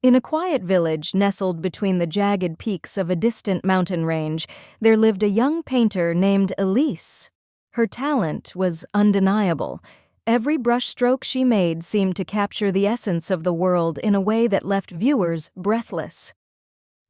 In a quiet village nestled between the jagged peaks of a distant mountain range, there lived a young painter named Elise. Her talent was undeniable. Every brushstroke she made seemed to capture the essence of the world in a way that left viewers breathless.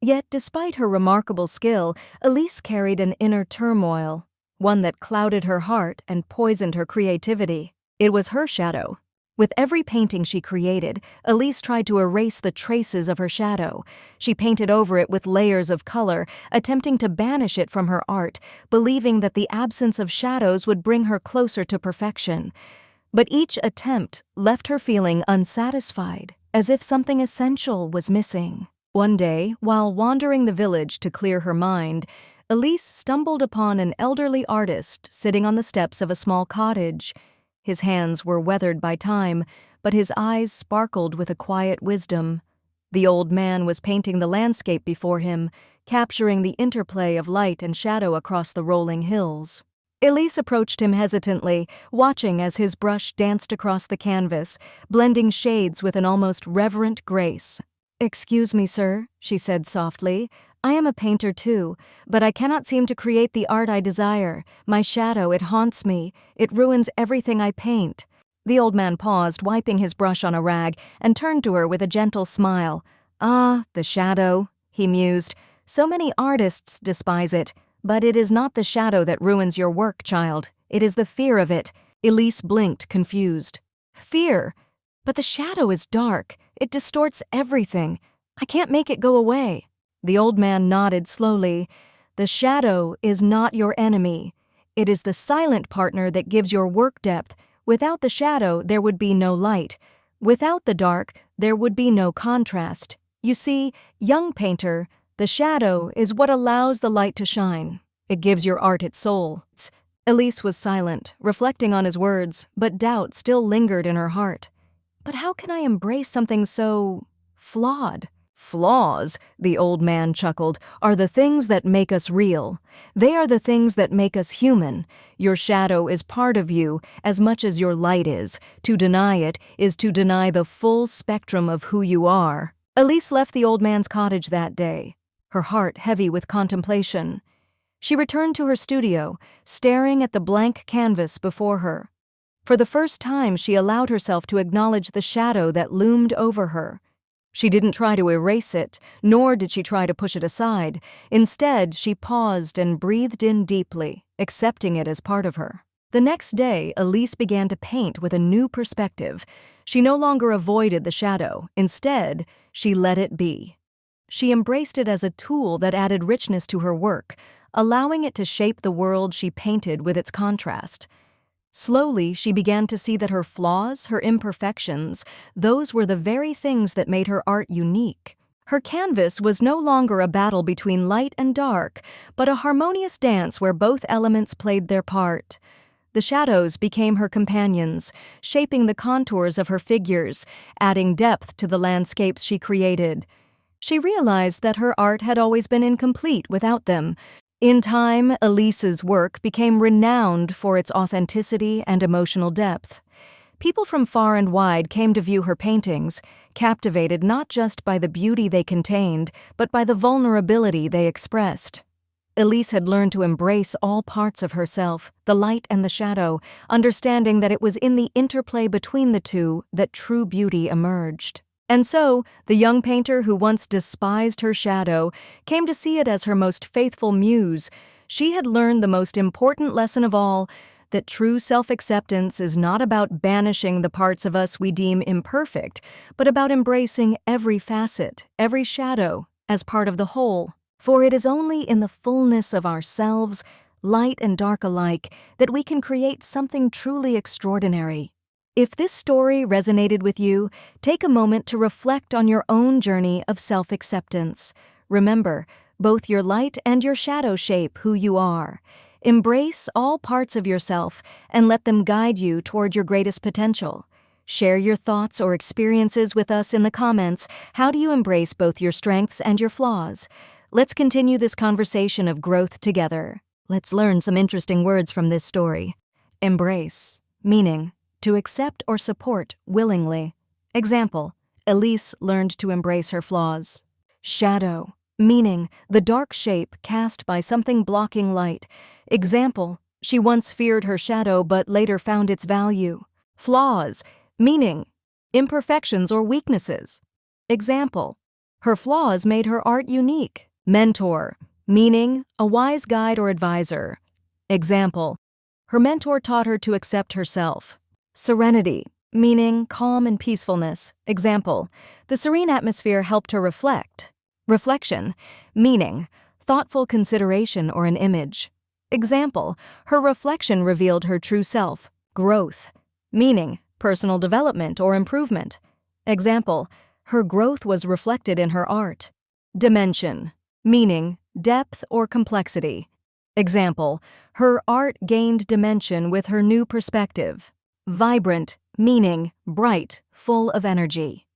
Yet, despite her remarkable skill, Elise carried an inner turmoil, one that clouded her heart and poisoned her creativity. It was her shadow. With every painting she created, Elise tried to erase the traces of her shadow. She painted over it with layers of color, attempting to banish it from her art, believing that the absence of shadows would bring her closer to perfection. But each attempt left her feeling unsatisfied, as if something essential was missing. One day, while wandering the village to clear her mind, Elise stumbled upon an elderly artist sitting on the steps of a small cottage. His hands were weathered by time, but his eyes sparkled with a quiet wisdom. The old man was painting the landscape before him, capturing the interplay of light and shadow across the rolling hills. Elise approached him hesitantly, watching as his brush danced across the canvas, blending shades with an almost reverent grace. "Excuse me, sir," she said softly. "I am a painter too, but I cannot seem to create the art I desire. My shadow, it haunts me. It ruins everything I paint." The old man paused, wiping his brush on a rag, and turned to her with a gentle smile. "Ah, the shadow," he mused. "So many artists despise it, but it is not the shadow that ruins your work, child. It is the fear of it." Elise blinked, confused. "Fear? But the shadow is dark. It distorts everything. I can't make it go away." The old man nodded slowly. "The shadow is not your enemy. It is the silent partner that gives your work depth. Without the shadow, there would be no light. Without the dark, there would be no contrast. You see, young painter, the shadow is what allows the light to shine. It gives your art its soul." Elise was silent, reflecting on his words, but doubt still lingered in her heart. "But how can I embrace something so flawed?" "Flaws," the old man chuckled, "are the things that make us real. They are the things that make us human. Your shadow is part of you as much as your light is. To deny it is to deny the full spectrum of who you are." Elise left the old man's cottage that day, her heart heavy with contemplation. She returned to her studio, staring at the blank canvas before her. For the first time, she allowed herself to acknowledge the shadow that loomed over her. She didn't try to erase it, nor did she try to push it aside. Instead, she paused and breathed in deeply, accepting it as part of her. The next day, Elise began to paint with a new perspective. She no longer avoided the shadow. Instead, she let it be. She embraced it as a tool that added richness to her work, allowing it to shape the world she painted with its contrast. Slowly, she began to see that her flaws, her imperfections, those were the very things that made her art unique. Her canvas was no longer a battle between light and dark, but a harmonious dance where both elements played their part. The shadows became her companions, shaping the contours of her figures, adding depth to the landscapes she created. She realized that her art had always been incomplete without them. In time, Elise's work became renowned for its authenticity and emotional depth. People from far and wide came to view her paintings, captivated not just by the beauty they contained, but by the vulnerability they expressed. Elise had learned to embrace all parts of herself, the light and the shadow, understanding that it was in the interplay between the two that true beauty emerged. And so, the young painter who once despised her shadow came to see it as her most faithful muse. She had learned the most important lesson of all, that true self-acceptance is not about banishing the parts of us we deem imperfect, but about embracing every facet, every shadow, as part of the whole. For it is only in the fullness of ourselves, light and dark alike, that we can create something truly extraordinary. If this story resonated with you, take a moment to reflect on your own journey of self-acceptance. Remember, both your light and your shadow shape who you are. Embrace all parts of yourself and let them guide you toward your greatest potential. Share your thoughts or experiences with us in the comments. How do you embrace both your strengths and your flaws? Let's continue this conversation of growth together. Let's learn some interesting words from this story. Embrace, meaning to accept or support willingly. Example, Elise learned to embrace her flaws. Shadow, meaning the dark shape cast by something blocking light. Example, she once feared her shadow but later found its value. Flaws, meaning imperfections or weaknesses. Example, her flaws made her art unique. Mentor, meaning a wise guide or advisor. Example, her mentor taught her to accept herself. Serenity, meaning calm and peacefulness. Example, the serene atmosphere helped her reflect. Reflection, meaning thoughtful consideration or an image. Example, her reflection revealed her true self. Growth, meaning personal development or improvement. Example, her growth was reflected in her art. Dimension, meaning depth or complexity. Example, her art gained dimension with her new perspective. Vibrant, meaning bright, full of energy.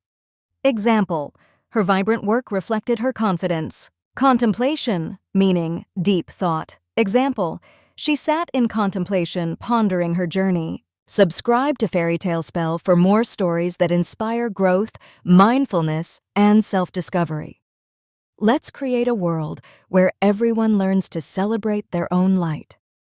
Example, her vibrant work reflected her confidence. Contemplation, meaning deep thought. Example, she sat in contemplation pondering her journey. Subscribe to Fairy Tale Spell for more stories that inspire growth, mindfulness, and self-discovery. Let's create a world where everyone learns to celebrate their own light.